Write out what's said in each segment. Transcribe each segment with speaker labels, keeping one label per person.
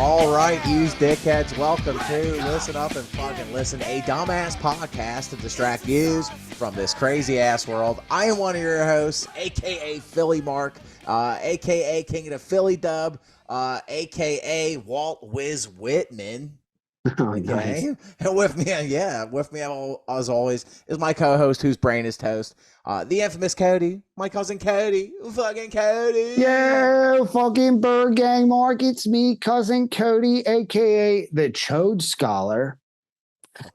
Speaker 1: All right, you dickheads, welcome to Listen Up and Fucking Listen, a dumbass podcast to distract yous from this crazy-ass world. I am one of your hosts, a.k.a. Philly Mark, a.k.a. King of the Philly Dub, a.k.a. Walt Whiz Whitman.
Speaker 2: Oh,
Speaker 1: Okay,
Speaker 2: nice.
Speaker 1: and with me, as always, is my co-host, whose brain is toast, the infamous Cody, my cousin Cody, fucking Cody.
Speaker 2: Yo, fucking bird gang, Mark. It's me, cousin Cody, aka the Chode Scholar.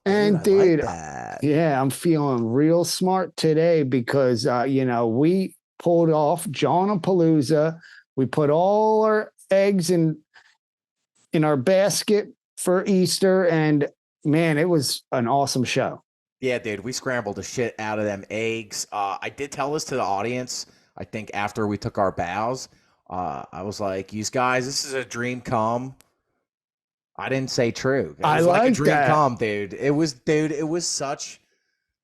Speaker 2: And
Speaker 1: Dude, I like
Speaker 2: dude,
Speaker 1: that.
Speaker 2: yeah, I'm feeling real smart today because we pulled off Jawnapalooza. We put all our eggs in our basket for Easter, and man, it was an awesome show.
Speaker 1: Yeah, dude, we scrambled the shit out of them eggs. I did tell this to the audience. I think after we took our bows, I was like, "You guys, this is a dream come." I didn't say true. It
Speaker 2: I
Speaker 1: was like a
Speaker 2: like
Speaker 1: dream
Speaker 2: that.
Speaker 1: come, dude. It was such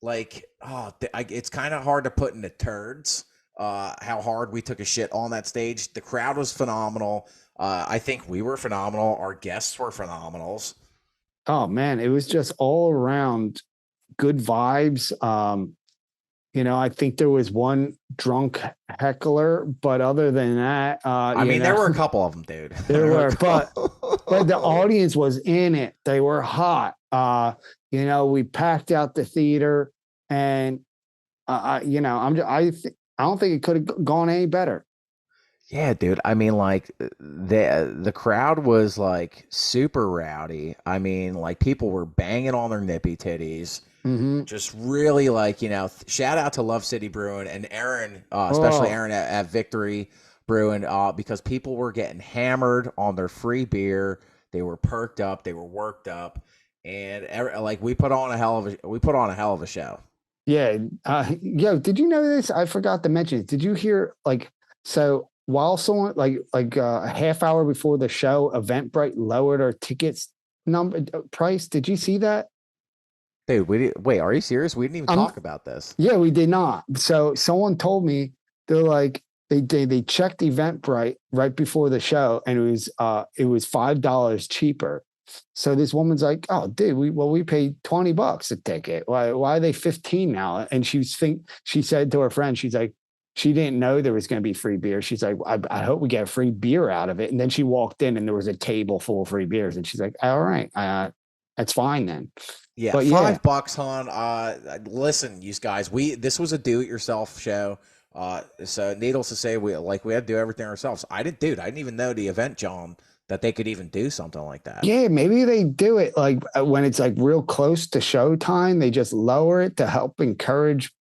Speaker 1: like, it's kind of hard to put into turds. How hard we took a shit on that stage. The crowd was phenomenal. I think we were phenomenal. Our guests were phenomenals.
Speaker 2: Oh man, it was just all around good vibes. I think there was one drunk heckler, but other than that,
Speaker 1: There were a couple of them, dude.
Speaker 2: there were, but the
Speaker 1: Oh.
Speaker 2: audience was in it. They were hot. We packed out the theater, and I don't think it could have gone any better.
Speaker 1: Yeah, dude. The crowd was like super rowdy. People were banging on their nippy titties.
Speaker 2: Mm-hmm.
Speaker 1: Just really shout out to Love City Brewing and Aaron, especially Aaron at Victory Brewing, because people were getting hammered on their free beer. They were perked up. They were worked up, and we put on a hell of a show.
Speaker 2: Yeah. Did you know this? I forgot to mention it. Did you hear while someone a half hour before the show, Eventbrite lowered our tickets price? Did you see that?
Speaker 1: Dude, wait, are you serious? We didn't even talk about this.
Speaker 2: Yeah, we did not. So someone told me they're like they checked Eventbrite right before the show, and it was $5 cheaper. So this woman's like, "Oh, dude, we paid $20 a ticket. Why are they 15 now?" And she said to her friend, she's like, she didn't know there was going to be free beer. She's like, I hope we get free beer out of it. And then she walked in, and there was a table full of free beers, and she's like, "All right, that's fine then."
Speaker 1: Yeah,
Speaker 2: But
Speaker 1: $5, hon. Listen, you guys, this was a do-it-yourself show. So needless to say, we had to do everything ourselves. I didn't even know the event, John, that they could even do something like that.
Speaker 2: yeah, maybe they do it like when it's like real close to showtime, they just lower it to help encourage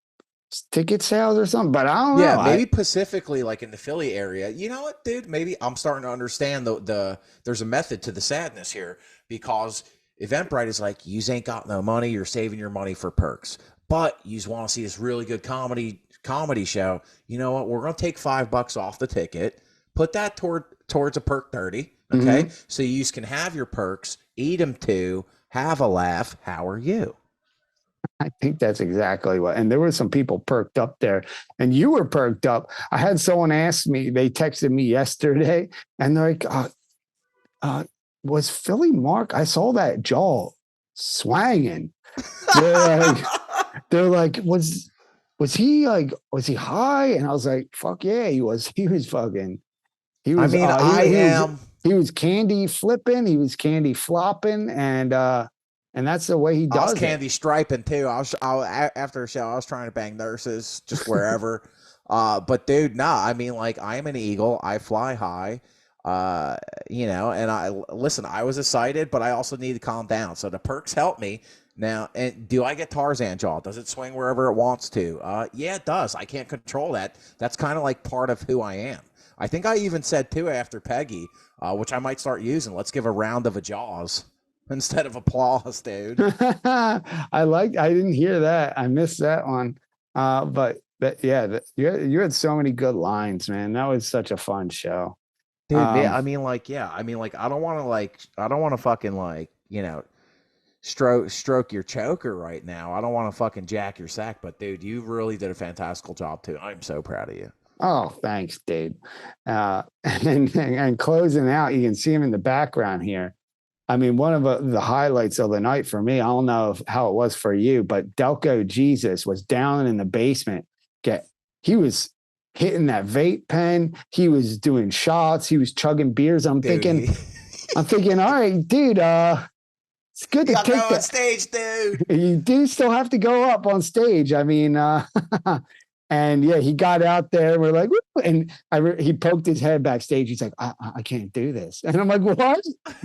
Speaker 2: ticket sales or something. But I don't know.
Speaker 1: Yeah, maybe specifically like in the Philly area. You know what, dude? Maybe I'm starting to understand there's a method to the sadness here, because Eventbrite is like, you ain't got no money, you're saving your money for perks, but you want to see this really good comedy show. You know what? We're gonna take $5 off the ticket, put that towards a perk 30. Okay, so you can have your perks, eat them too, have a laugh. How are you?
Speaker 2: I think that's exactly what. And there were some people perked up there, and you were perked up. I had someone ask me, they texted me yesterday, and they're like, was Philly Mark? I saw that jaw swanging. They're like, was he high? And I was like, fuck yeah, he was. He was fucking. He was. He was candy flipping. He was candy flopping, and that's the way he does
Speaker 1: I was candy striping too. After the show, I was trying to bang nurses just wherever. But dude, nah. I am an eagle. I fly high. And I was excited, but I also need to calm down. So the perks help me now. And do I get Tarzan jaw? Does it swing wherever it wants to? Yeah, it does. I can't control that. That's kind of like part of who I am. I think I even said too after Peggy, which I might start using. Let's give a round of a jaws instead of applause, dude.
Speaker 2: I didn't hear that. I missed that one. You had so many good lines, man. That was such a fun show.
Speaker 1: Dude, yeah, I don't want to fucking stroke your choker right now. I don't want to fucking jack your sack, but dude, you really did a fantastical job too. I'm so proud of you.
Speaker 2: Oh, thanks, dude. And closing out, you can see him in the background here. I mean, one of the highlights of the night for me, I don't know how it was for you, but Delco Jesus was down in the basement. He was hitting that vape pen. He was doing shots. He was chugging beers. I'm
Speaker 1: Dude,
Speaker 2: thinking, all right, dude, it's good
Speaker 1: you
Speaker 2: to
Speaker 1: gotta go
Speaker 2: take
Speaker 1: on
Speaker 2: that.
Speaker 1: stage, dude.
Speaker 2: You do still have to go up on stage. I mean, and yeah, he got out there. We're like, woo, and he poked his head backstage. He's like, I can't do this. And I'm like, what?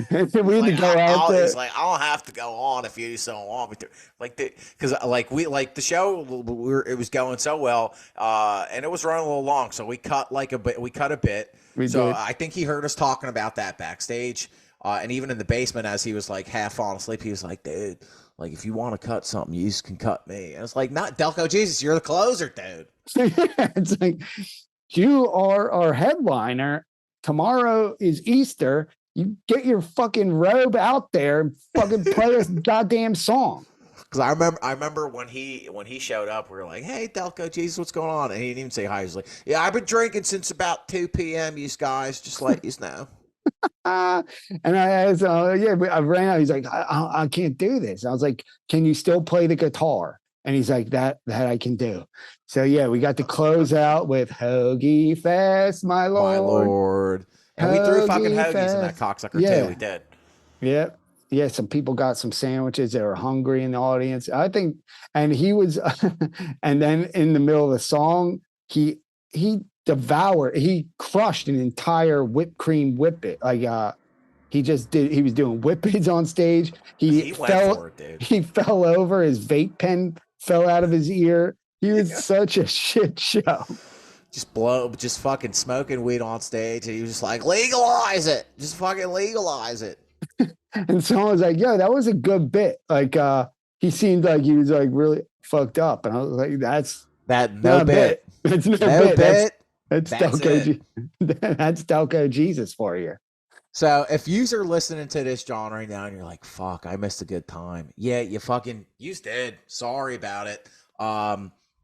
Speaker 2: And we had to go out there.
Speaker 1: He's like, I don't have to go on if you don't want me to. Like, because the show, it was going so well, and it was running a little long, so we cut a bit.
Speaker 2: We
Speaker 1: So
Speaker 2: did.
Speaker 1: I think he heard us talking about that backstage, and even in the basement as he was like half falling asleep, he was like, dude. Like, if you want to cut something, you can cut me. And it's like, not Delco Jesus, you're the closer, dude.
Speaker 2: It's like, you are our headliner. Tomorrow is Easter. You get your fucking robe out there and fucking play a goddamn song.
Speaker 1: Because I remember when he showed up, we were like, "Hey, Delco Jesus, what's going on?" And he didn't even say hi. He was like, "Yeah, I've been drinking since about 2 p.m. You guys, just let you know."
Speaker 2: And I ran out. He's like, I can't do this. I was like, can you still play the guitar? And he's like, that I can do. So yeah, we got to close out with Hoagie Fest, my Lord.
Speaker 1: My Lord. And we threw fucking hoagies in that cocksucker too. We did.
Speaker 2: Yeah. Yeah. Some people got some sandwiches. They were hungry in the audience. I think, and he was, and then in the middle of the song, he he crushed an entire whipped cream whippet. Like he was doing whippets on stage. He fell for it, dude. He fell over, his vape pen fell out of his ear. He was such a shit show.
Speaker 1: Just fucking smoking weed on stage, and he was just like, legalize it. Just fucking legalize it.
Speaker 2: And someone was like, yo, that was a good bit. Like he seemed like he was like really fucked up. And I was like, that's
Speaker 1: no bit.
Speaker 2: That's no bit. That's Delco Jesus for you.
Speaker 1: So if you are listening to this, John, right now, and you're like, fuck, I missed a good time. Yeah, you did. Sorry about it.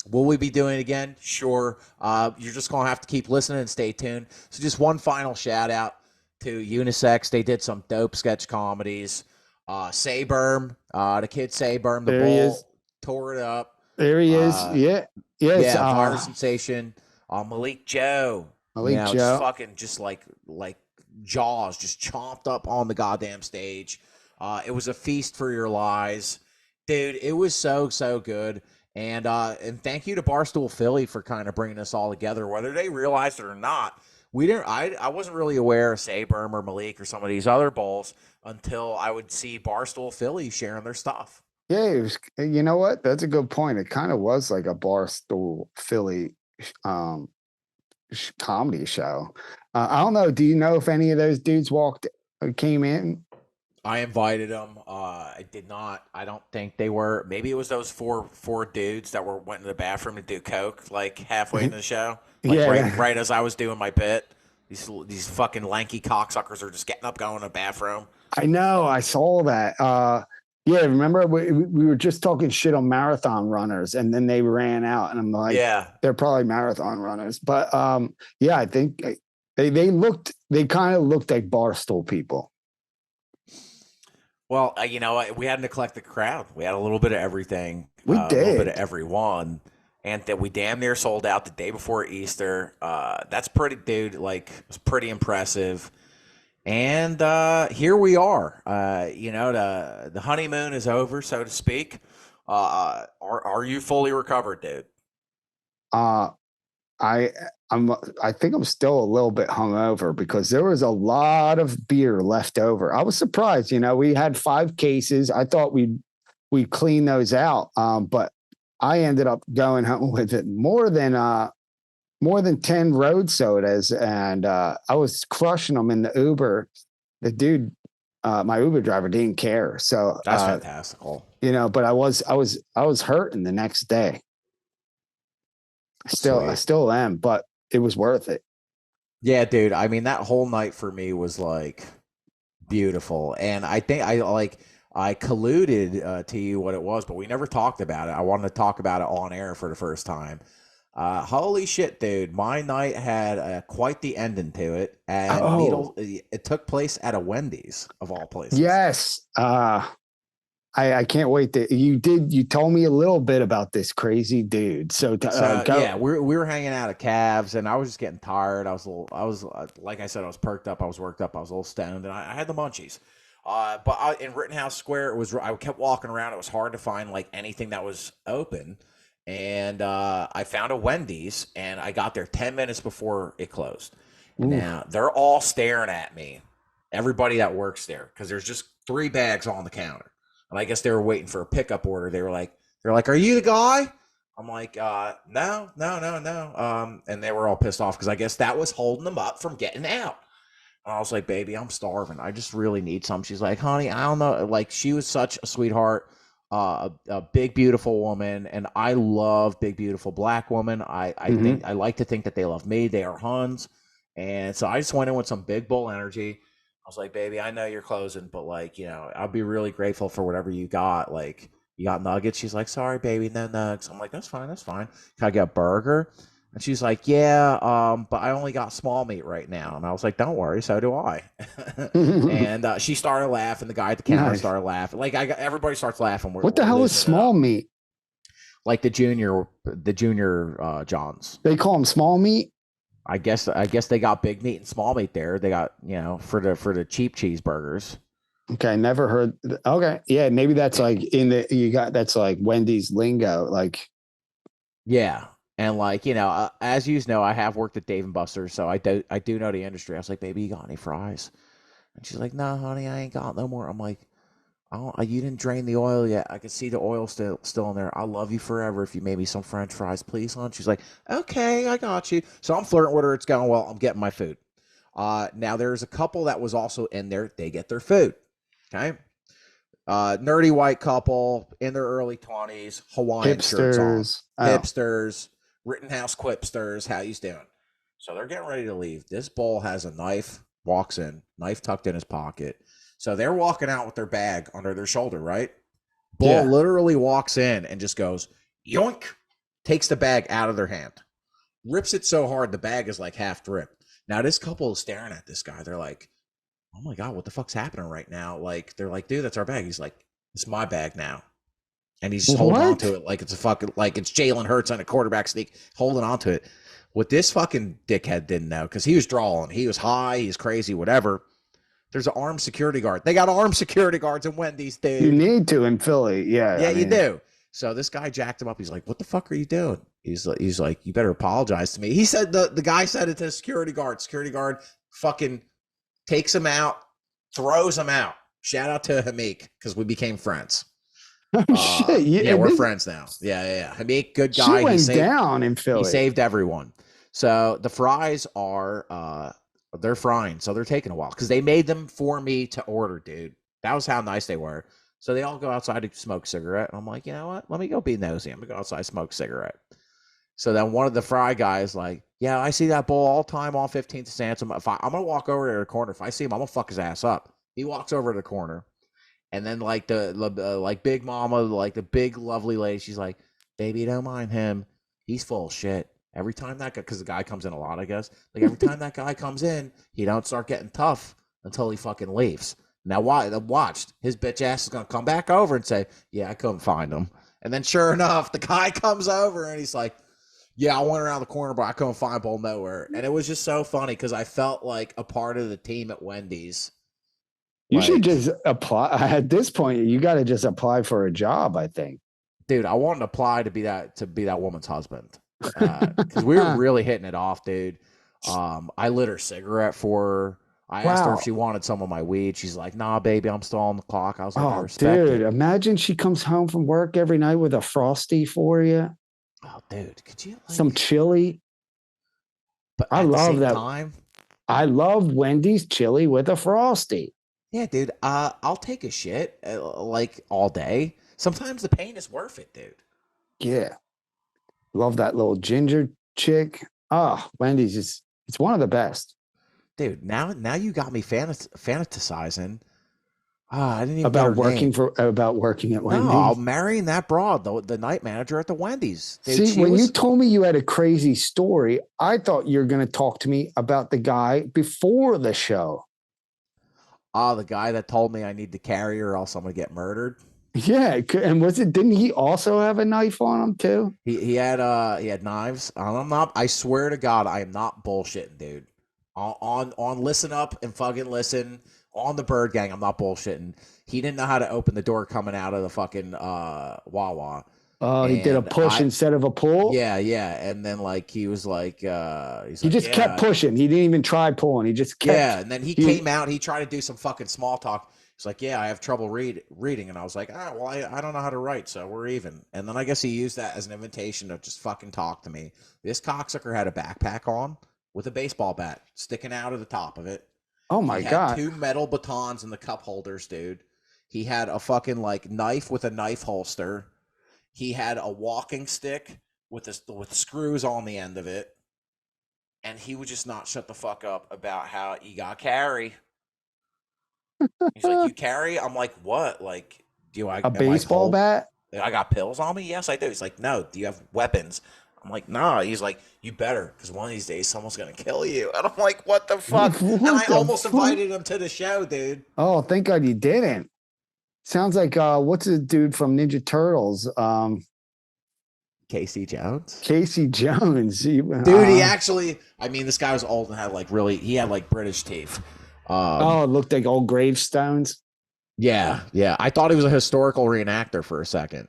Speaker 1: Will we be doing it again? Sure. You're just going to have to keep listening and stay tuned. So just one final shout out to Unisex. They did some dope sketch comedies. Sayberm, the kid Sayberm, the Bull, tore it up.
Speaker 2: There he is. Yeah. Yes.
Speaker 1: Yeah, Virus Sensation. Malik Joe. Just fucking just like jaws just chomped up on the goddamn stage. It was a feast for your lies. Dude, it was so good. And thank you to Barstool Philly for kind of bringing us all together, whether they realized it or not. I wasn't really aware of Sayberm or Malik or some of these other bulls until I would see Barstool Philly sharing their stuff.
Speaker 2: Yeah, it was, you know what? That's a good point. It kind of was like a Barstool Philly comedy show. I don't know. Do you know if any of those dudes came in?
Speaker 1: I invited them. I did not. I don't think they were. Maybe it was those four dudes that went to the bathroom to do coke like halfway into the show. Like right as I was doing my bit. These fucking lanky cocksuckers are just getting up, going to the bathroom.
Speaker 2: I know. I saw that. Yeah, remember we were just talking shit on marathon runners, and then they ran out, and I'm like, yeah, they're probably marathon runners. But yeah, I think they kind of looked like Barstool people.
Speaker 1: Well, we had an eclectic crowd. We had a little bit of everything.
Speaker 2: We did.
Speaker 1: A little bit of everyone. And that we damn near sold out the day before Easter. That's pretty, dude. Like, it was pretty impressive. And here we are. The honeymoon is over, so to speak. Are you fully recovered, dude?
Speaker 2: I think I'm still a little bit hungover because there was a lot of beer left over. I was surprised. We had 5 cases. I thought we'd clean those out, but I ended up going home with it more than 10 road sodas, and I was crushing them in the Uber. The dude, my Uber driver, didn't care. So
Speaker 1: that's fantastical.
Speaker 2: But I was hurting the next day. I still am, but it was worth it.
Speaker 1: Yeah, dude. I mean, that whole night for me was like beautiful, and I think I colluded to you what it was, but we never talked about it. I wanted to talk about it on air for the first time. Holy shit, dude! My night had quite the ending to it, and
Speaker 2: Oh,
Speaker 1: it took place at a Wendy's of all places.
Speaker 2: yes. I can't wait to you told me a little bit about this crazy dude. So
Speaker 1: So
Speaker 2: go.
Speaker 1: yeah, we were hanging out at Cavs, and I was just getting tired. I was like I said, I was perked up, I was worked up, I was a little stoned, and I had the munchies. In Rittenhouse Square, it was I kept walking around. It was hard to find like anything that was open, and I found a Wendy's, and I got there 10 minutes before it closed.
Speaker 2: Oof.
Speaker 1: Now they're all staring at me, everybody that works there, because there's just three bags on the counter, and I guess they were waiting for a pickup order. They're like, "Are you the guy?" I'm like, no, no, no, no. And they were all pissed off because I guess that was holding them up from getting out. And I was like, baby, I'm starving. I just really need some. She's like, honey, I don't know. Like, she was such a sweetheart, a big, beautiful woman. And I love big, beautiful black women. I
Speaker 2: Hmm.
Speaker 1: think I like to think that they love me. They are Huns. And so I just went in with some big bull energy. I was like, baby, I know you're closing, but like, I'll be really grateful for whatever you got. Like, you got nuggets? She's like, sorry, baby, no nugs. I'm like, that's fine, that's fine. Can I get a burger? And she's like, yeah, but I only got small meat right now. And I was like, don't worry, so do I. And she started laughing. The guy at the counter
Speaker 2: Nice.
Speaker 1: started laughing. Like everybody starts laughing.
Speaker 2: What the
Speaker 1: We're
Speaker 2: hell is
Speaker 1: losing it
Speaker 2: small
Speaker 1: up.
Speaker 2: meat?
Speaker 1: Like the junior Johns.
Speaker 2: They call them small meat.
Speaker 1: I guess they got big meat and small meat there. They got for the cheap cheeseburgers.
Speaker 2: Okay, never heard. Okay, yeah, maybe that's like that's like Wendy's lingo. Like,
Speaker 1: Yeah. And like, as you know, I have worked at Dave and Buster's, so I do know the industry. I was like, baby, you got any fries? And she's like, no, honey, I ain't got no more. I'm like, oh, you didn't drain the oil yet. I can see the oil still in there. I'll love you forever if you made me some French fries, please, hon. She's like, okay, I got you. So I'm flirting with her. It's going well. I'm getting my food. Now there's a couple that was also in there. They get their food. Okay. Nerdy white couple in their early 20s, Hawaiian shirts on,
Speaker 2: hipsters. Oh,
Speaker 1: hipsters, Rittenhouse quipsters. How you doing? So they're getting ready to leave. This bull has a knife, walks in, knife tucked in his pocket. So they're walking out with their bag under their shoulder, right? Bull
Speaker 2: yeah.
Speaker 1: literally walks in and just goes, yoink, takes the bag out of their hand, rips it so hard the bag is like half ripped. Now this couple is staring at this guy. They're like, oh my God, what the fuck's happening right now? Like, they're like, dude, that's our bag. He's like, it's my bag now. And he's just holding on to
Speaker 2: What?
Speaker 1: it like it's a fucking, like it's Jalen Hurts on a quarterback sneak, holding on to it. What this fucking dickhead didn't know, because he was drawing, he was high, he's crazy, whatever. There's an armed security guard. They got armed security guards in Wendy's,
Speaker 2: You
Speaker 1: dude.
Speaker 2: need to in Philly. Yeah,
Speaker 1: Yeah,
Speaker 2: I
Speaker 1: you
Speaker 2: mean,
Speaker 1: do. So this guy jacked him up. He's like, what the fuck are you doing? He's like, you better apologize to me. He said the guy said it to the security guard. Security guard fucking takes him out, throws him out. Shout out to Hamik because we became friends.
Speaker 2: oh shit.
Speaker 1: Yeah,
Speaker 2: Yeah,
Speaker 1: we're friends now. Yeah. Hamik, good
Speaker 2: shit
Speaker 1: guy.
Speaker 2: went down in
Speaker 1: He
Speaker 2: Philly.
Speaker 1: saved everyone. So the fries are they're frying, so they're taking a while because they made them for me to order, dude. That was how nice they were. So they all go outside to smoke a cigarette. And I'm like, you know what? Let me go be nosy. I'm gonna go outside, smoke a cigarette. So then one of the fry guys like, yeah, I see that bull all time on 15th to Sansom. I'm gonna walk over to the corner. If I see him, I'm gonna fuck his ass up. He walks over to the corner, and then like the like big mama, like the big lovely lady, she's like, baby, don't mind him. He's full of shit. Every time that guy, because the guy comes in a lot, I guess. Like every time that guy comes in, he don't start getting tough until he fucking leaves. Now, why? Watched his bitch ass is gonna come back over and say, "Yeah, I couldn't find him." And then, sure enough, the guy comes over and he's like, "Yeah, I went around the corner, but I couldn't find Bull nowhere." And it was just so funny because I felt like a part of the team at Wendy's.
Speaker 2: You should
Speaker 1: Like,
Speaker 2: just apply. At this point, you got to just apply for a job, I think.
Speaker 1: dude, I wanted to apply to be that woman's husband because we were really hitting it off, dude. I lit her cigarette for her. I asked her if
Speaker 2: Wow.
Speaker 1: she wanted some of my weed. She's like, "Nah, baby, I'm still on the clock." I was like, "I
Speaker 2: Oh,
Speaker 1: respect
Speaker 2: dude,
Speaker 1: it."
Speaker 2: imagine she comes home from work every night with a Frosty for you,
Speaker 1: Oh, dude, could you
Speaker 2: some
Speaker 1: like?
Speaker 2: chili.
Speaker 1: But
Speaker 2: I
Speaker 1: at the
Speaker 2: love
Speaker 1: same
Speaker 2: that.
Speaker 1: time,
Speaker 2: I love Wendy's chili with a Frosty.
Speaker 1: yeah, dude. I'll take a shit like all day. Sometimes the pain is worth it, dude.
Speaker 2: Yeah. Love that little ginger chick. Oh, Wendy's is it's one of the best.
Speaker 1: Dude, now you got me fantasizing. I didn't even get her name.
Speaker 2: About working at
Speaker 1: No,
Speaker 2: Wendy's.
Speaker 1: I'm marrying that broad, the night manager at the Wendy's. Dude,
Speaker 2: See,
Speaker 1: she
Speaker 2: when you
Speaker 1: was
Speaker 2: told me you had a crazy story, I thought you were going to talk to me about the guy before the show.
Speaker 1: the guy that told me I need to carry her or else I'm gonna get murdered.
Speaker 2: Yeah, and didn't he also have a knife on him too?
Speaker 1: He had knives. I'm not. I swear to God, I am not bullshitting, dude. On listen up and fucking listen on the Bird Gang. I'm not bullshitting. He didn't know how to open the door coming out of the fucking Wawa,
Speaker 2: Oh, he did a
Speaker 1: and
Speaker 2: push
Speaker 1: I
Speaker 2: instead of a pull.
Speaker 1: yeah, and then like he was like he's
Speaker 2: He
Speaker 1: like
Speaker 2: just kept
Speaker 1: yeah
Speaker 2: pushing. He didn't even try pulling. He just
Speaker 1: yeah,
Speaker 2: kept.
Speaker 1: and then he
Speaker 2: He
Speaker 1: came out. He tried to do some fucking small talk. He's like, yeah, I have trouble reading, and I was like, well, I don't know how to write, so we're even. And then I guess he used that as an invitation to just fucking talk to me. This cocksucker had a backpack on with a baseball bat sticking out of the top of it.
Speaker 2: Oh
Speaker 1: He
Speaker 2: my
Speaker 1: had
Speaker 2: god.
Speaker 1: two metal batons in the cup holders, dude. He had a fucking like knife with a knife holster. He had a walking stick with screws on the end of it, and he would just not shut the fuck up about how he got carry. He's like, "You carry?" I'm like, "What? Like, do I
Speaker 2: A
Speaker 1: am I
Speaker 2: baseball
Speaker 1: told
Speaker 2: bat?
Speaker 1: I got pills on me?" Yes, I do. He's like, "No, do you have weapons?" I'm like, "Nah." He's like, "You better, because one of these days someone's gonna kill you." And I'm like, "What the fuck?" And
Speaker 2: What
Speaker 1: I
Speaker 2: the
Speaker 1: almost
Speaker 2: fuck?
Speaker 1: invited him to the show, dude.
Speaker 2: Oh, thank God you didn't. Sounds like what's the dude from Ninja Turtles?
Speaker 1: Casey Jones.
Speaker 2: Casey Jones.
Speaker 1: Dude, he actually, I mean, this guy was old and had like he had like British teeth.
Speaker 2: Oh, it looked like old gravestones.
Speaker 1: Yeah. I thought he was a historical reenactor for a second.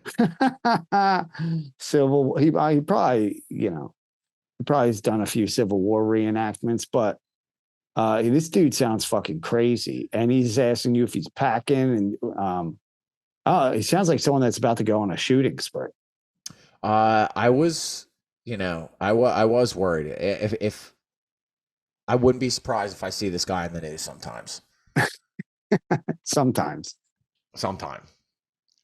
Speaker 2: Civil. He probably he probably has done a few Civil War reenactments, but this dude sounds fucking crazy, and he's asking you if he's packing, and he sounds like someone that's about to go on a shooting spree.
Speaker 1: I was, I was worried. If I wouldn't be surprised if I see this guy in the news
Speaker 2: Sometimes.
Speaker 1: sometime.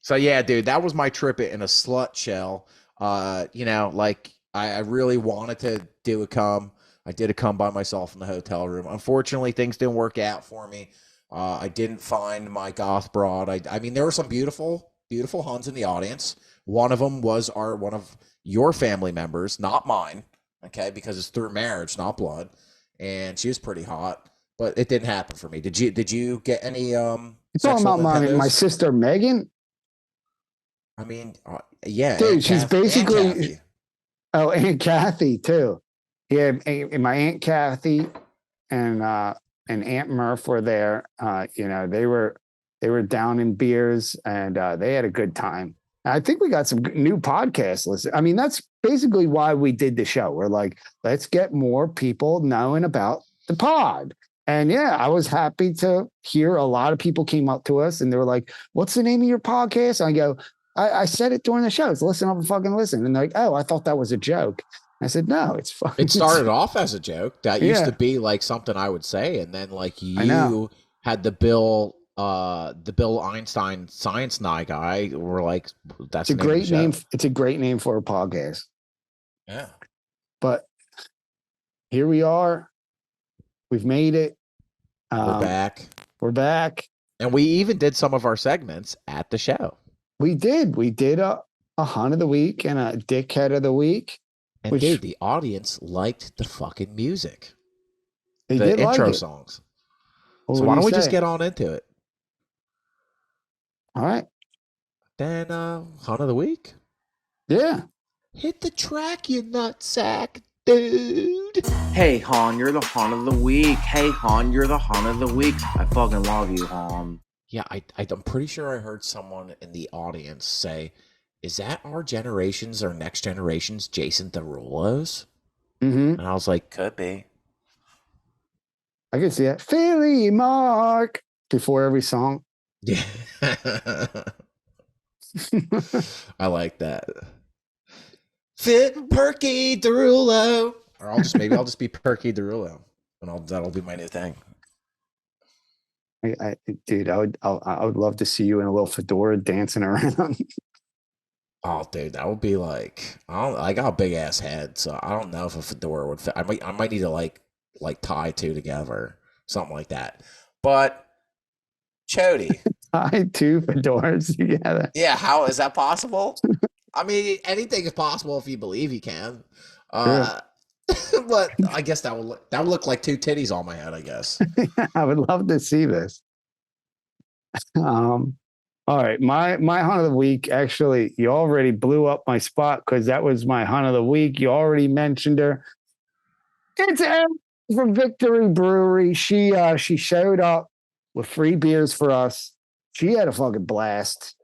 Speaker 1: So yeah, dude, that was my trip in a slut shell. Like I really wanted to do a come. I did a come by myself in the hotel room. Unfortunately, things didn't work out for me. I didn't find my goth broad. I mean, there were some beautiful, beautiful Huns in the audience. One of them was one of your family members, not mine. Okay, because it's through marriage, not blood. And she was pretty hot, but it didn't happen for me. Did you get any
Speaker 2: You talking
Speaker 1: sexual
Speaker 2: about my
Speaker 1: Nintendos?
Speaker 2: sister Megan?
Speaker 1: I mean, yeah,
Speaker 2: Dude, she's
Speaker 1: Aunt
Speaker 2: basically
Speaker 1: Kathy.
Speaker 2: Aunt Kathy too. Yeah, my Aunt Kathy and Aunt Murph were there. They were down in beers and they had a good time. I think we got some new podcast listeners. I mean, that's basically why we did the show. We're like, let's get more people knowing about the pod. And yeah, I was happy to hear a lot of people came up to us and they were like, "What's the name of your podcast?" And I go, I said it during the show. It's listen up and fucking listen. And they're like, "Oh, I thought that was a joke." I said, "No, it's fine."
Speaker 1: It started off as a joke. That used to
Speaker 2: Yeah,
Speaker 1: be like something I would say, and then like
Speaker 2: I know.
Speaker 1: you had the Bill Einstein science night guy. Were like,
Speaker 2: It's
Speaker 1: that's
Speaker 2: a
Speaker 1: the name of the
Speaker 2: great name.
Speaker 1: show.
Speaker 2: It's a great name for a podcast.
Speaker 1: Yeah,
Speaker 2: But here we are. We've made it.
Speaker 1: we're
Speaker 2: Um,
Speaker 1: back,
Speaker 2: we're back.
Speaker 1: and we even did some of our segments at the show.
Speaker 2: We did. We did a hunt of the week and a dickhead of the week,
Speaker 1: And
Speaker 2: which
Speaker 1: dude, the audience liked the fucking music,
Speaker 2: they
Speaker 1: the
Speaker 2: did like
Speaker 1: intro
Speaker 2: it.
Speaker 1: songs.
Speaker 2: Well,
Speaker 1: So
Speaker 2: what do
Speaker 1: why
Speaker 2: you
Speaker 1: don't we just
Speaker 2: say?
Speaker 1: get on into it?
Speaker 2: All right.
Speaker 1: Then hunt of the week.
Speaker 2: Yeah.
Speaker 1: Hit the track, you nutsack, dude.
Speaker 3: Hey, Han, you're the Han of the week. Hey, Han, you're the Han of the week. I fucking love you, Han.
Speaker 1: Yeah, I'm pretty sure I heard someone in the audience say, "Is that our generation's or next generation's Jason Derulo's?"
Speaker 2: Mm-hmm.
Speaker 1: And I was like, "Could be."
Speaker 2: I can see it. Philly Mark before every song.
Speaker 1: Yeah, I like that. Fit Perky Derulo, or I'll just be Perky Derulo, and that'll be my new thing.
Speaker 2: Dude, I would love to see you in a little fedora dancing around.
Speaker 1: Oh, dude, that would be like I got a big ass head, so I don't know if a fedora would fit. I might need to like tie two together, something like that. But Chody.
Speaker 2: Tie two fedoras together.
Speaker 1: Yeah, how is that possible? I mean, anything is possible if you believe you can.
Speaker 2: True.
Speaker 1: But I guess that would look like two titties on my head, I guess.
Speaker 2: I would love to see this. All right, my hunt of the week. Actually, you already blew up my spot because that was my hunt of the week. You already mentioned her. It's Erin from Victory Brewery. She showed up with free beers for us. She had a fucking blast.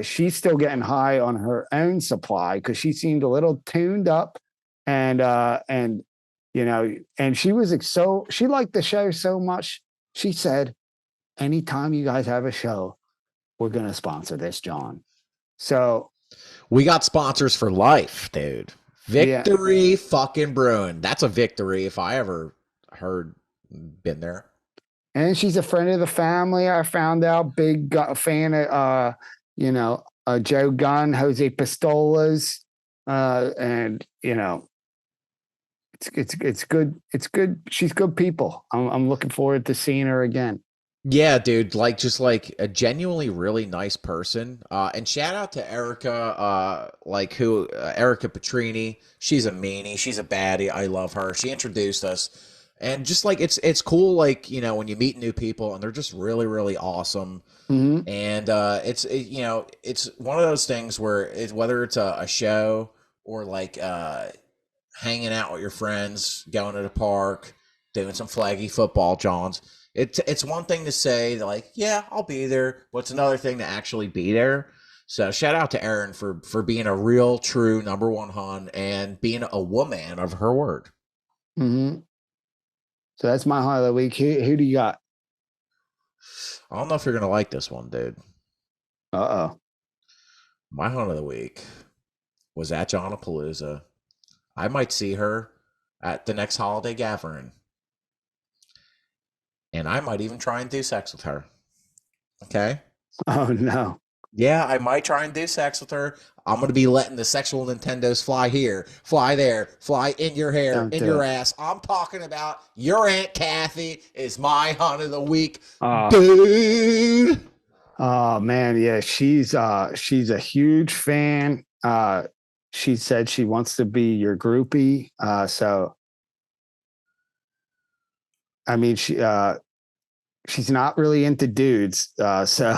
Speaker 2: She's still getting high on her own supply because she seemed a little tuned up, and you know, and she was so she liked the show so much. She said, "Anytime you guys have a show, we're gonna sponsor this, John." So
Speaker 1: We got sponsors for life, dude.
Speaker 2: yeah,
Speaker 1: Victory fucking Brewing. That's a victory if I ever heard been there.
Speaker 2: and she's a friend of the family. I found out, big fan of Joe Gunn, Jose Pistolas, and it's good. It's good. She's good people. I'm looking forward to seeing her again.
Speaker 1: Yeah, dude, like just like a genuinely really nice person. And shout out to Erica, Erica Petrini. She's a meanie. She's a baddie. I love her. She introduced us. And just like it's cool, like, when you meet new people and they're just really, really awesome.
Speaker 2: Mm-hmm.
Speaker 1: And it's one of those things where whether it's a show or like hanging out with your friends, going to the park, doing some flaggy football, Johns. It's one thing to say like, yeah, I'll be there, but it's another thing to actually be there. So shout out to Erin for being a real, true number one hun and being a woman of her word.
Speaker 2: Mm-hmm. So that's my hunt of the week. Who do you got?
Speaker 1: I don't know if you're gonna like this one, dude.
Speaker 2: Uh-oh.
Speaker 1: My hunt of the week was at Jawnapalooza. I might see her at the next holiday gathering. And I might even try and do sex with her. Okay?
Speaker 2: Oh no.
Speaker 1: Yeah, I might try and do sex with her. I'm going to be letting the sexual Nintendos fly here, fly there, fly in your hair,
Speaker 2: Don't
Speaker 1: in
Speaker 2: do
Speaker 1: your
Speaker 2: it.
Speaker 1: ass. I'm talking about your Aunt Kathy is my hunt of the week,
Speaker 2: Oh.
Speaker 1: dude.
Speaker 2: Oh man, yeah, she's a huge fan. She said she wants to be your groupie. So I mean, she's not really into dudes. So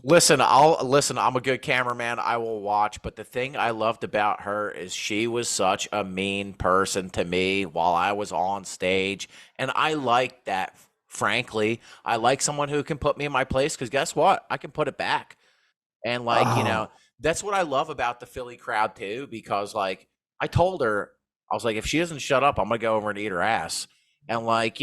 Speaker 4: Listen, I'm a good cameraman. I will watch. But the thing I loved about her is she was such a mean person to me while I was on stage. And I like that, frankly. I like someone who can put me in my place because guess what? I can put it back. And
Speaker 2: Oh.
Speaker 4: that's what I love about the Philly crowd too, because like I told her, I was like, if she doesn't shut up, I'm gonna go over and eat her ass. And like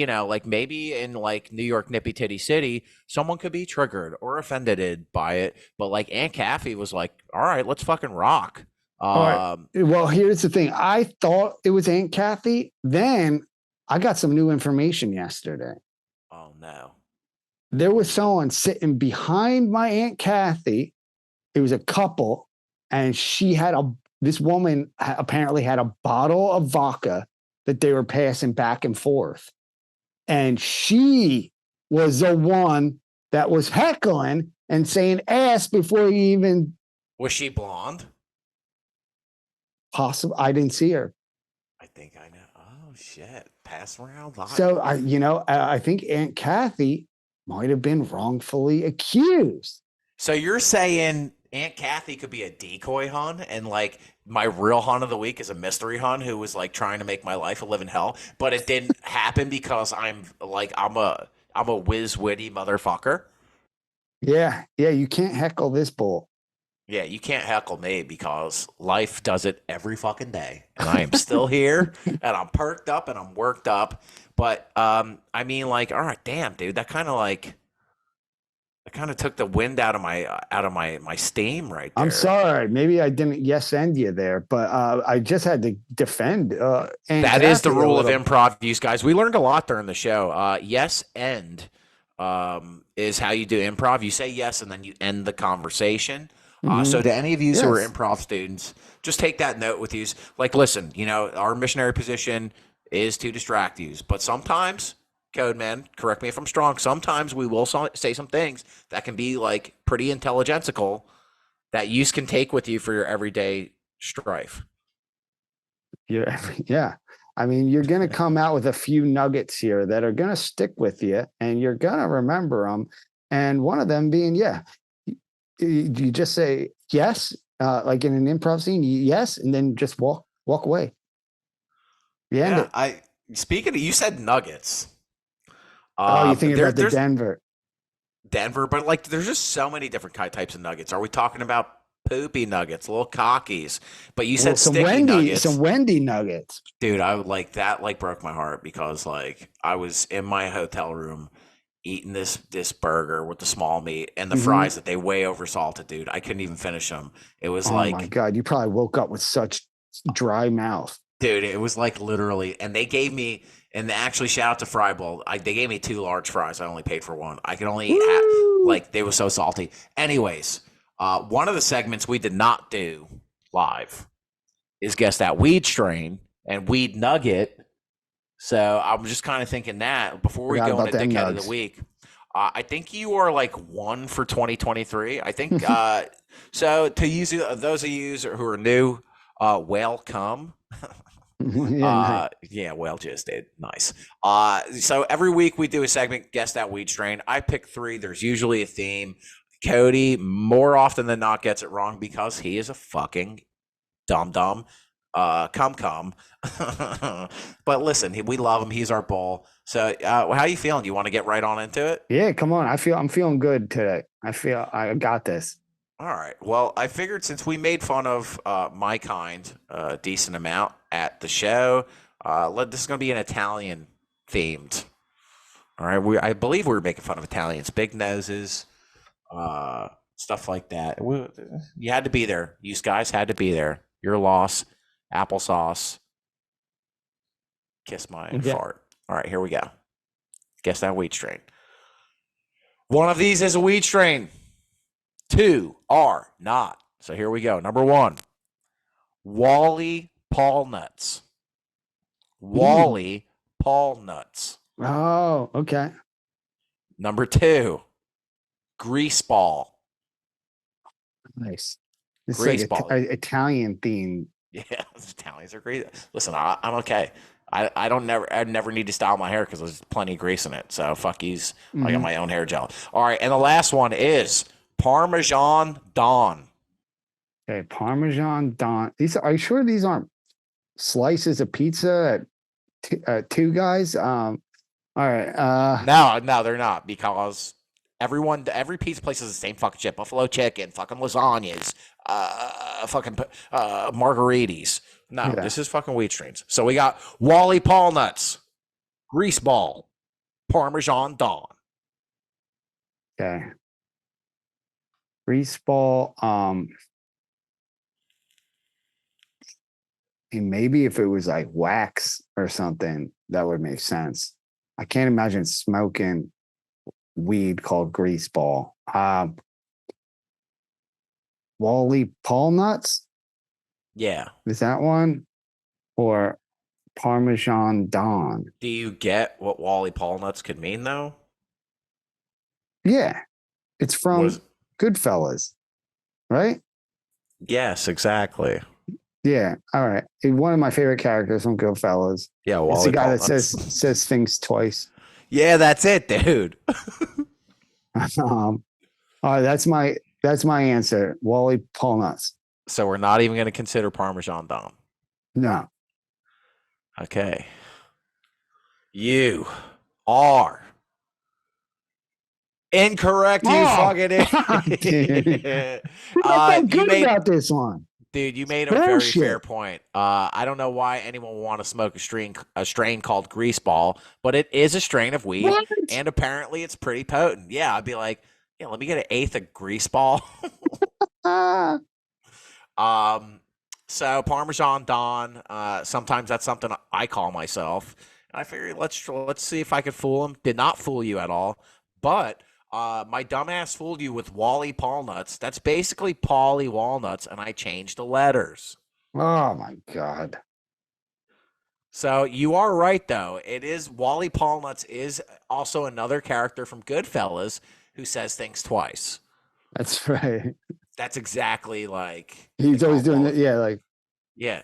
Speaker 4: maybe in like New York Nippy Titty City, someone could be triggered or offended by it. But like Aunt Kathy was like, all right, let's fucking rock.
Speaker 2: All right. Well, here's the thing. I thought it was Aunt Kathy. Then I got some new information yesterday.
Speaker 4: Oh no.
Speaker 2: There was someone sitting behind my Aunt Kathy. It was a couple, and this woman apparently had a bottle of vodka that they were passing back and forth. And she was the one that was heckling and saying ass before you even
Speaker 4: Was she blonde?
Speaker 2: possible. I didn't see her.
Speaker 4: I think I know. Oh shit. Pass around.
Speaker 2: So I think Aunt Kathy might have been wrongfully accused.
Speaker 4: So you're saying Aunt Kathy could be a decoy hun, and like my real hun of the week is a mystery hun who was like trying to make my life a living hell, but it didn't happen because I'm a whiz witty motherfucker.
Speaker 2: Yeah, you can't heckle this bull.
Speaker 4: Yeah, you can't heckle me because life does it every fucking day, and I am still here, and I'm perked up and I'm worked up. But I mean, like, all right, damn, dude, that kind of took the wind out of my steam right there.
Speaker 2: I'm sorry. Maybe I didn't yes end you there, but I just had to defend.
Speaker 4: That is the rule of improv, use guys. We learned a lot during the show. Yes end is how you do improv. You say yes and then you end the conversation. So to any of you who are improv students, just take that note with you. Like, listen, our missionary position is to distract you, but sometimes Code man, correct me if I'm strong. Sometimes we will say some things that can be like pretty intelligentsical that you can take with you for your everyday strife.
Speaker 2: Yeah. I mean, you're going to come out with a few nuggets here that are going to stick with you and you're going to remember them. And one of them being, you just say yes, like in an improv scene, yes, and then just walk away. You end it.
Speaker 4: Speaking of, you said nuggets.
Speaker 2: You're thinking about the
Speaker 4: Denver, but like there's just so many different types of nuggets. Are we talking about poopy nuggets, little cockies? But you said sticky nuggets.
Speaker 2: Some Wendy nuggets.
Speaker 4: Dude, I would like that, like broke my heart because like I was in my hotel room eating this burger with the small meat and the fries that they way over salted, dude. I couldn't even finish them. It was
Speaker 2: oh my God, you probably woke up with such dry mouth.
Speaker 4: Dude, it was like literally, and they gave me, and actually shout out to Fry Bowl. They gave me 2 large fries. I only paid for 1. I could only eat like they were so salty. Anyways, one of the segments we did not do live is Guess That Weed Strain and Weed Nugget. So I'm just kind of thinking that before we go into Dickhead of the Week, I think you are like 1 for 2023. I think so. To use those of you who are new, welcome. Well, just did nice. So every week we do a segment, Guess That Weed Strain. I pick 3. There's usually a theme. Cody more often than not gets it wrong because he is a fucking dumb. Come. But listen, we love him. He's our bull. So how you feeling? Do you want to get right on into it?
Speaker 2: Yeah, come on. I'm feeling good today. I feel I got this.
Speaker 4: All right. Well, I figured since we made fun of my kind a decent amount at the show, this is going to be an Italian themed. All right. I believe we were making fun of Italians, big noses, stuff like that. You had to be there. You guys had to be there. Your loss, applesauce. Kiss my fart. All right. Here we go. Guess that weed strain. One of these is a weed strain. 2 are not. So here we go. Number 1, Wally Paul Nuts. Wally Paul Nuts.
Speaker 2: Oh, okay.
Speaker 4: Number 2, Greaseball.
Speaker 2: Nice. This is like Italian theme.
Speaker 4: Yeah, Italians are great. Listen, I'm okay. I never need to style my hair because there's plenty of grease in it. So fuck yous. I got my own hair gel. All right, and the last one is Parmesan Don.
Speaker 2: Okay, Parmesan Don. Are you sure these aren't slices of pizza at Two Guys? All right.
Speaker 4: No, they're not because every pizza place is the same fucking shit. Buffalo chicken, fucking lasagnas, fucking margaritas. No, This is fucking wheat strains. So we got Wally Paul Nuts, Greaseball, Parmesan Don.
Speaker 2: Okay. Greaseball. And maybe if it was like wax or something, that would make sense. I can't imagine smoking weed called Greaseball. Wally Paul Nuts?
Speaker 4: Yeah.
Speaker 2: Is that one? Or Parmesan Don?
Speaker 4: Do you get what Wally Paul Nuts could mean, though?
Speaker 2: Yeah. It's from Goodfellas, right?
Speaker 4: Yes, exactly.
Speaker 2: Yeah. All right. One of my favorite characters from Goodfellas.
Speaker 4: Yeah, Wally
Speaker 2: it's the guy
Speaker 4: Paul
Speaker 2: that
Speaker 4: Nuts.
Speaker 2: says things twice.
Speaker 4: Yeah, that's it, dude.
Speaker 2: All right, that's my answer. Wally Paul Nuts.
Speaker 4: So we're not even going to consider Parmesan Don.
Speaker 2: No.
Speaker 4: Okay. You are incorrect. You fucking idiot.
Speaker 2: I feel good about this one.
Speaker 4: Dude, you made a very fair point. I don't know why anyone would want to smoke a strain called Greaseball, but it is a strain of weed, and apparently it's pretty potent. Yeah, I'd be like, yeah, let me get an eighth of Greaseball. So Parmesan Don. Sometimes that's something I call myself. And I figured let's see if I could fool him. Did not fool you at all, but my dumbass fooled you with Wally Paul Nuts. That's basically Paulie Walnuts, and I changed the letters.
Speaker 2: Oh my God.
Speaker 4: So you are right, though. It is Wally Paulnuts is also another character from Goodfellas who says things twice.
Speaker 2: That's right.
Speaker 4: That's exactly like
Speaker 2: He's always doing that. Yeah, like
Speaker 4: Yeah.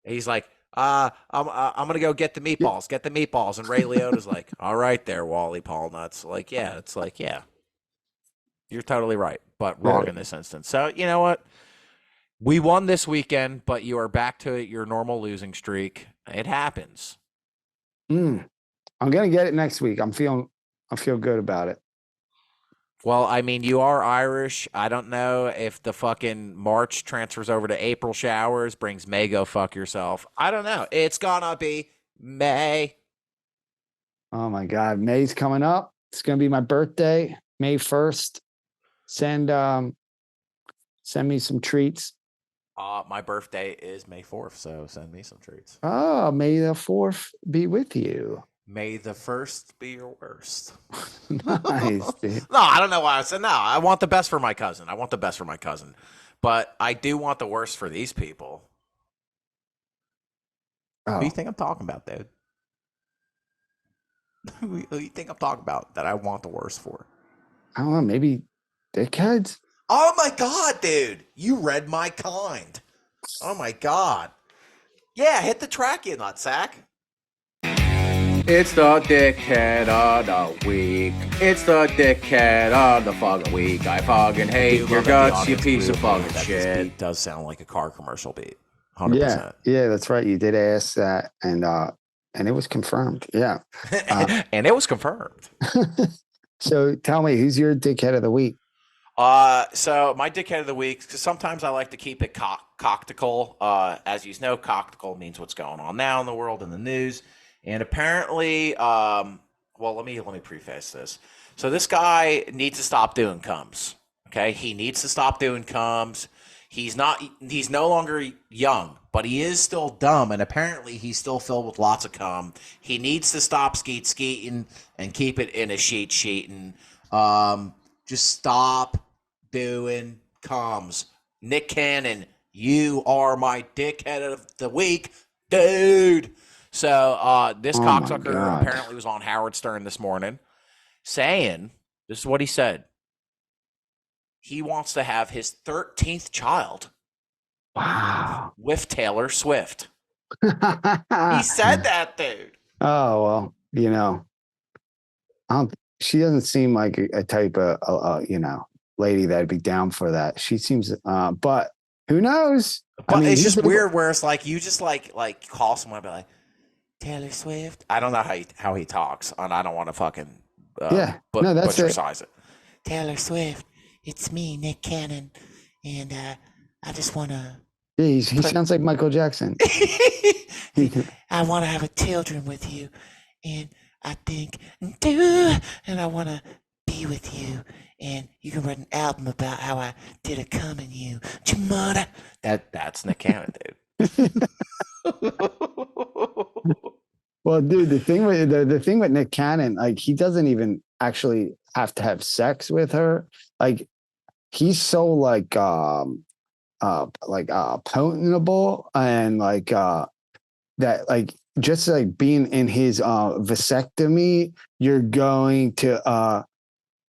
Speaker 4: He's like, I'm gonna go get the meatballs. Get the meatballs. And Ray Liotta's like, all right, there, Wally Paulnuts. Like, yeah, it's like, yeah, you're totally right, but wrong in this instance. So you know what? We won this weekend, but you are back to your normal losing streak. It happens.
Speaker 2: I'm gonna get it next week. I feel good about it.
Speaker 4: Well, I mean, you are Irish. I don't know if the fucking March transfers over to April showers, brings May go fuck yourself. I don't know. It's gonna be May.
Speaker 2: Oh my God, May's coming up. It's gonna be my birthday, May 1st. Send me some treats.
Speaker 4: My birthday is May 4th, so send me some treats.
Speaker 2: Oh, May the 4th be with you.
Speaker 4: May the 1st be your worst.
Speaker 2: Nice, dude.
Speaker 4: No, I don't know why I said no. I want the best for my cousin. But I do want the worst for these people.
Speaker 2: Oh.
Speaker 4: Who do you think I'm talking about, dude? Who do you think I'm talking about that I want the worst for?
Speaker 2: I don't know, maybe dickheads?
Speaker 4: Oh my God, dude. You read my kind. Oh my God. Yeah, hit the track, you nutsack.
Speaker 3: It's the dickhead of the week. It's the dickhead of the fucking week. I fucking hate your guts, you piece of fucking shit.
Speaker 4: This beat does sound like a car commercial beat. 100%.
Speaker 2: Yeah, that's right. You did ask that, and it was confirmed. Yeah.
Speaker 4: And it was confirmed.
Speaker 2: So tell me, who's your dickhead of the week?
Speaker 4: So my dickhead of the week, because sometimes I like to keep it coctical. As you know, coctical means what's going on now in the world and the news. And apparently, well, let me preface this. So this guy needs to stop doing comes. Okay, he needs to stop doing comes. He's no longer young, but he is still dumb, and apparently he's still filled with lots of cum. He needs to stop skeeting and keep it in a sheeting. Just stop doing comes. Nick Cannon, you are my dickhead of the week, dude. So this cocksucker apparently was on Howard Stern this morning saying, this is what he said. He wants to have his 13th child.
Speaker 2: Wow.
Speaker 4: With Taylor Swift. He said that, dude.
Speaker 2: Oh, well, she doesn't seem like a type of, lady that'd be down for that. She seems, but who knows?
Speaker 4: But it's just weird where it's like, you just like call someone and be like, Taylor Swift. I don't know how he talks, and I don't want to fucking butchercise it. Taylor Swift, it's me, Nick Cannon, and I just want to.
Speaker 2: Yeah, he sounds like Michael Jackson.
Speaker 4: I want to have children with you, and I think, and I want to be with you, and you can write an album about how I did a come in you. Jamada. That's Nick Cannon, dude.
Speaker 2: Well, dude, the thing with Nick Cannon, like, he doesn't even actually have to have sex with her. Like, he's so potentable and that, like, just like being in his vasectomy, you're going to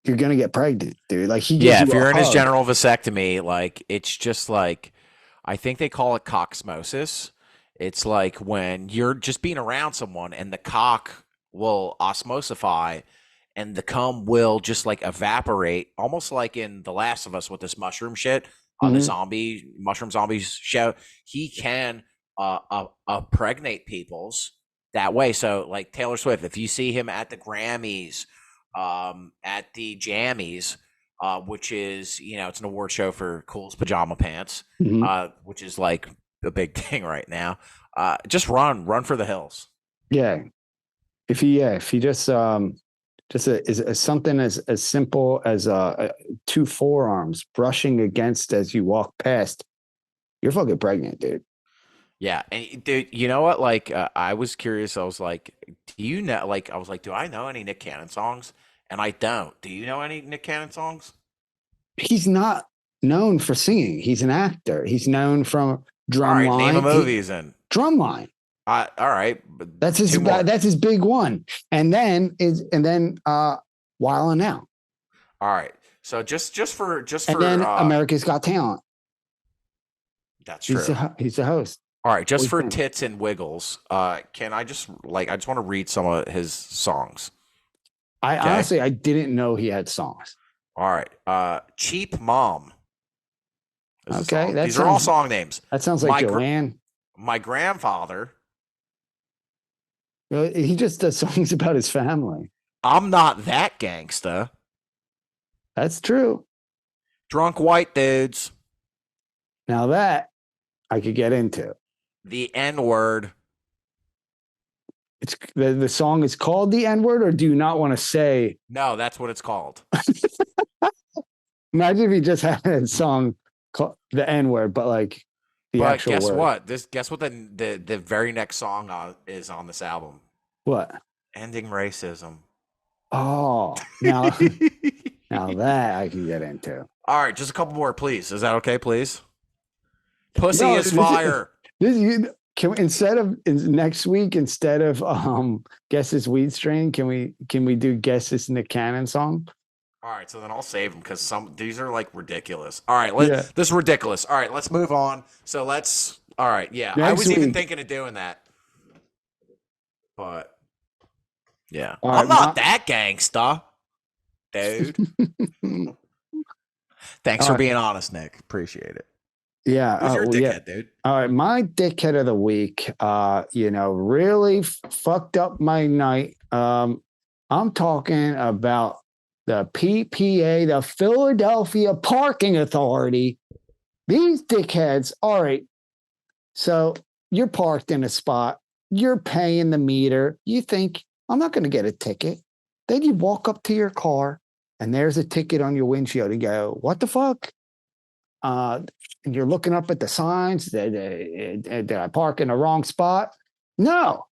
Speaker 2: get pregnant, dude. Like,
Speaker 4: if you're in his general vasectomy, like, it's just like, I think they call it cocksmosis. It's like when you're just being around someone and the cock will osmosify and the cum will just like evaporate, almost like in The Last of Us with this mushroom shit on the mushroom zombies show. He can impregnate people's that way. So like Taylor Swift, if you see him at the Grammys, at the Jammies, which is, it's an award show for coolest pajama pants, which is like a big thing right now. Just run for the hills.
Speaker 2: Yeah. If he just is something as simple as two forearms brushing against as you walk past, you're fucking pregnant, dude.
Speaker 4: Yeah. And dude, you know what? Like, I was curious. I was like, do I know any Nick Cannon songs? And I don't. Do you know any Nick Cannon songs?
Speaker 2: He's not known for singing. He's an actor. He's known from Drumline.
Speaker 4: Name a movie he's in.
Speaker 2: Drumline.
Speaker 4: All right. But
Speaker 2: That's his.
Speaker 4: two more.
Speaker 2: That's his big one. And then Wild 'N Out.
Speaker 4: All right. So just for
Speaker 2: And then America's Got Talent.
Speaker 4: that's true.
Speaker 2: He's the host.
Speaker 4: All right, just
Speaker 2: What do
Speaker 4: for
Speaker 2: you think?
Speaker 4: tits and wiggles, can I just I just want to read some of his songs.
Speaker 2: I
Speaker 4: Okay.
Speaker 2: honestly I didn't know he had songs.
Speaker 4: All right. Cheap Mom. is a
Speaker 2: Okay,
Speaker 4: song.
Speaker 2: that
Speaker 4: These are all
Speaker 2: sounds-
Speaker 4: song names.
Speaker 2: That sounds like
Speaker 4: My
Speaker 2: Joanne.
Speaker 4: My grandfather.
Speaker 2: He just does songs about his family.
Speaker 4: I'm not that gangsta.
Speaker 2: That's true.
Speaker 4: Drunk white dudes.
Speaker 2: Now that I could get into.
Speaker 4: The N-word.
Speaker 2: It's the song is called the N-word, or do you not want to say?
Speaker 4: No, that's what it's called.
Speaker 2: Imagine if he just had a song called the N-word, but like the
Speaker 4: But
Speaker 2: actual
Speaker 4: guess
Speaker 2: word.
Speaker 4: what? Guess what the very next song is on this album?
Speaker 2: What?
Speaker 4: Ending racism.
Speaker 2: Oh, now that I can get into.
Speaker 4: All right, just a couple more, please. Is that okay, please? Pussy
Speaker 2: No,
Speaker 4: is
Speaker 2: this-
Speaker 4: fire.
Speaker 2: Can we, next week, instead of guess this weed strain, can we do guess this Nick Cannon song?
Speaker 4: All right, so then I'll save them because these are like ridiculous. All right,
Speaker 2: Yeah.
Speaker 4: this is ridiculous. All right, let's move on. So all right, yeah. I
Speaker 2: Next
Speaker 4: was even
Speaker 2: week.
Speaker 4: thinking of doing that. But yeah.
Speaker 2: All
Speaker 4: I'm
Speaker 2: right,
Speaker 4: not that gangsta, dude. Thanks
Speaker 2: All
Speaker 1: for
Speaker 2: right.
Speaker 1: being honest, Nick. Appreciate it.
Speaker 2: Yeah.
Speaker 4: Who's your
Speaker 2: well, yeah.
Speaker 4: dickhead, dude?
Speaker 2: All right, my dickhead of the week, really fucked up my night. I'm talking about the PPA, the Philadelphia Parking Authority. These dickheads. All right, so you're parked in a spot, you're paying the meter. You think I'm not going to get a ticket. Then you walk up to your car, and there's a ticket on your windshield. And go, what the fuck? And you're looking up at the signs. Did I park in the wrong spot? No.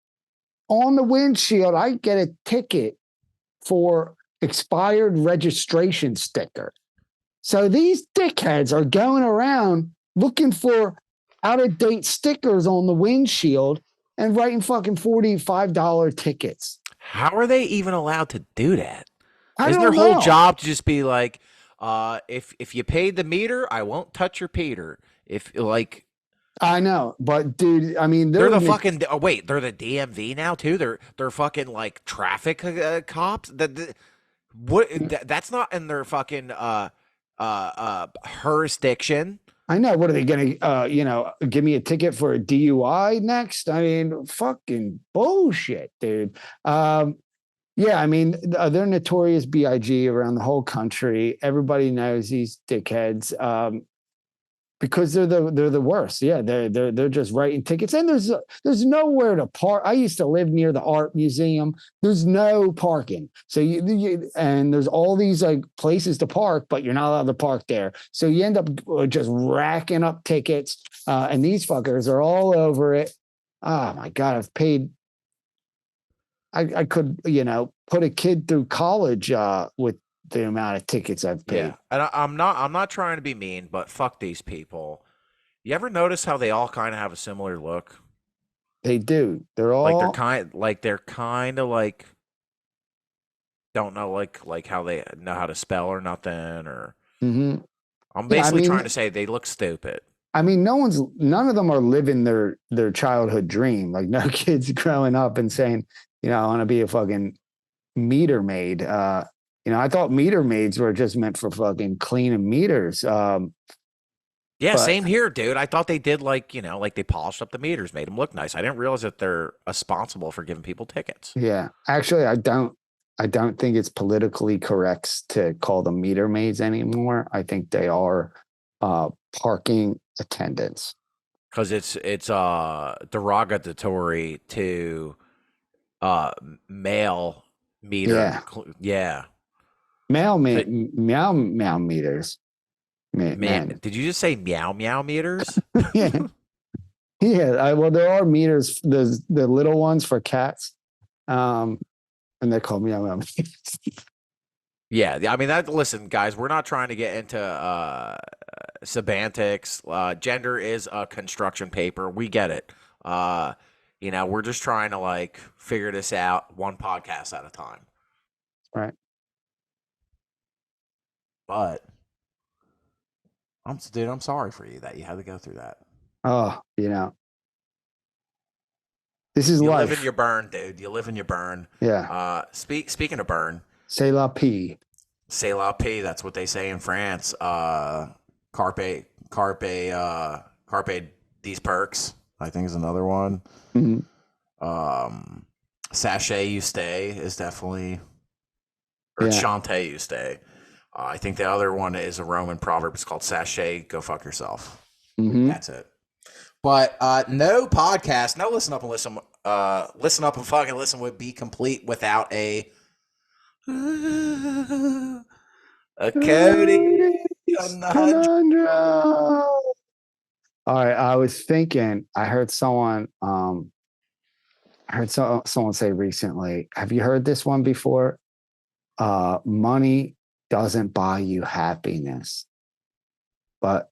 Speaker 2: On the windshield, I get a ticket for expired registration sticker. So these dickheads are going around looking for out-of-date stickers on the windshield and writing fucking $45 tickets.
Speaker 4: How are they even allowed to do that?
Speaker 2: I
Speaker 4: Isn't
Speaker 2: don't
Speaker 4: their whole
Speaker 2: know.
Speaker 4: job to just be like, if you paid the meter, I won't touch your Peter. If like
Speaker 2: I know, but dude, I mean,
Speaker 4: they're the fucking wait, they're the DMV now too. They're fucking like traffic cops. That's not in their fucking jurisdiction.
Speaker 2: I know. What are they going to, give me a ticket for a DUI next? I mean, fucking bullshit, dude. Yeah, I mean, they're notorious BIG around the whole country. Everybody knows these dickheads because they're the worst. Yeah, they're just writing tickets, and there's nowhere to park. I used to live near the art museum. There's no parking, so and there's all these like places to park, but you're not allowed to park there. So you end up just racking up tickets, and these fuckers are all over it. Oh my god, I've paid. I could, put a kid through college with the amount of tickets I've paid.
Speaker 4: Yeah, and I'm not trying to be mean, but fuck these people. You ever notice how they all kind of have a similar look?
Speaker 2: They do. They're all
Speaker 4: they're kind of like don't know like how they know how to spell or nothing or.
Speaker 2: Mhm.
Speaker 4: I'm basically
Speaker 2: I mean,
Speaker 4: trying to say they look stupid.
Speaker 2: I mean, none of them are living their childhood dream. Like no kids growing up and saying, I want to be a fucking meter maid. I thought meter maids were just meant for fucking cleaning meters.
Speaker 4: Yeah,
Speaker 2: but-
Speaker 4: same here, dude. I thought they did like they polished up the meters, made them look nice. I didn't realize that they're responsible for giving people tickets.
Speaker 2: Yeah, actually, I don't think it's politically correct to call them meter maids anymore. I think they are parking attendants.
Speaker 4: Because it's derogatory to male meter.
Speaker 2: Yeah.
Speaker 4: Yeah.
Speaker 2: Meow meters.
Speaker 4: Man, did you just say meow meow meters?
Speaker 2: Yeah. Yeah. Well, there are meters, the little ones for cats. And they're called meow meters.
Speaker 4: Yeah. I mean, listen, guys, we're not trying to get into semantics. Gender is a construction paper. We get it. You know, we're just trying to like figure this out one podcast at a time.
Speaker 2: Right.
Speaker 1: But I'm sorry for you that you had to go through that.
Speaker 2: Oh, this is
Speaker 4: You
Speaker 2: life.
Speaker 4: live in your burn, dude. You live in your burn.
Speaker 2: Yeah.
Speaker 4: Speaking of burn,
Speaker 2: C'est la pie.
Speaker 4: c'est la paix. That's what they say in France. Carpe these perks, I think, is another one.
Speaker 2: Mm-hmm.
Speaker 4: Sachet you stay is definitely, or Chante you stay. I think the other one is a Roman proverb. It's called sachet, go fuck yourself.
Speaker 2: Mm-hmm.
Speaker 4: That's it.
Speaker 1: But no podcast, no listen up and listen fucking listen would be complete without a Cody
Speaker 2: Conundrum. All right, I was thinking. I heard someone. Someone say recently. Have you heard this one before? Money doesn't buy you happiness, but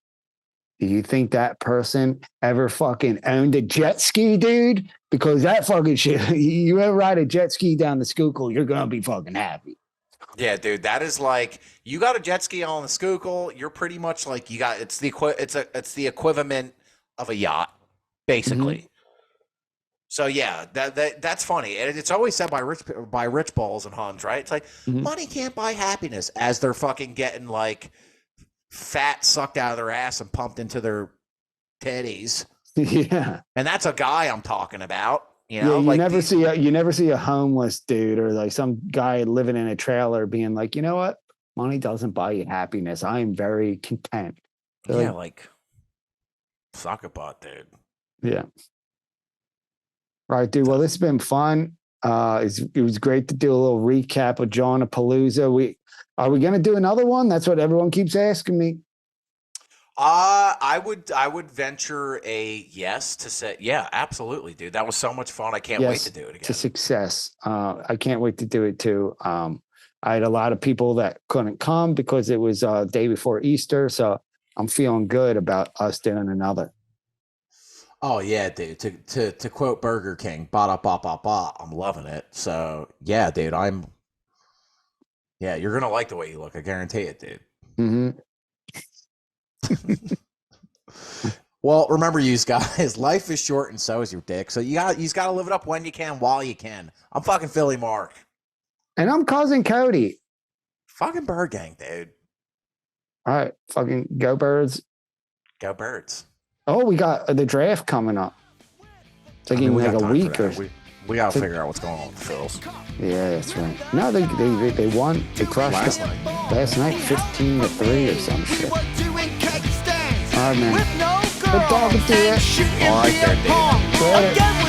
Speaker 2: do you think that person ever fucking owned a jet ski, dude? Because that fucking shit, you ever ride a jet ski down the Schuylkill, you're gonna be fucking happy.
Speaker 4: Yeah, dude, that is like you got a jet ski on the Schuylkill. You're pretty much like you got it's the equivalent of a yacht, basically.
Speaker 2: Mm-hmm.
Speaker 4: So yeah, that's funny, and it's always said by rich balls and Huns, right? It's like money can't buy happiness, as they're fucking getting like fat sucked out of their ass and pumped into their titties.
Speaker 2: Yeah,
Speaker 4: and that's a guy I'm talking about. You know,
Speaker 2: you never see a homeless dude or like some guy living in a trailer being like, you know what, money doesn't buy you happiness. I am very content.
Speaker 4: Yeah, like suck a butt, dude.
Speaker 2: Yeah. Right, dude. Well, this has been fun. It was great to do a little recap of Jawnapalooza. Are we gonna do another one? That's what everyone keeps asking me.
Speaker 4: I would venture a yes to say, yeah, absolutely, dude. That was so much fun. I can't wait to do it again.
Speaker 2: To success. I can't wait to do it too. I had a lot of people that couldn't come because it was day before Easter, so I'm feeling good about us doing another.
Speaker 1: Oh yeah, dude. To quote Burger King, ba da ba ba ba. I'm loving it. So yeah, dude.
Speaker 4: You're gonna like the way you look. I guarantee it, dude.
Speaker 2: Mm-hmm.
Speaker 1: Well, remember, you guys, life is short and so is your dick. So you got to live it up when you can, while you can. I'm fucking Philly Mark.
Speaker 2: And I'm cousin Cody.
Speaker 4: Fucking Bird Gang, dude.
Speaker 2: All right, fucking go Birds.
Speaker 4: Go Birds.
Speaker 2: Oh, we got the draft coming up. It's like in like a week or
Speaker 4: we gotta figure out what's going on with the Phils.
Speaker 2: Yeah, that's right. No, they won. They crushed last night 15-3 or some shit. All right, man. Good talking to you.
Speaker 4: All right, there, dude.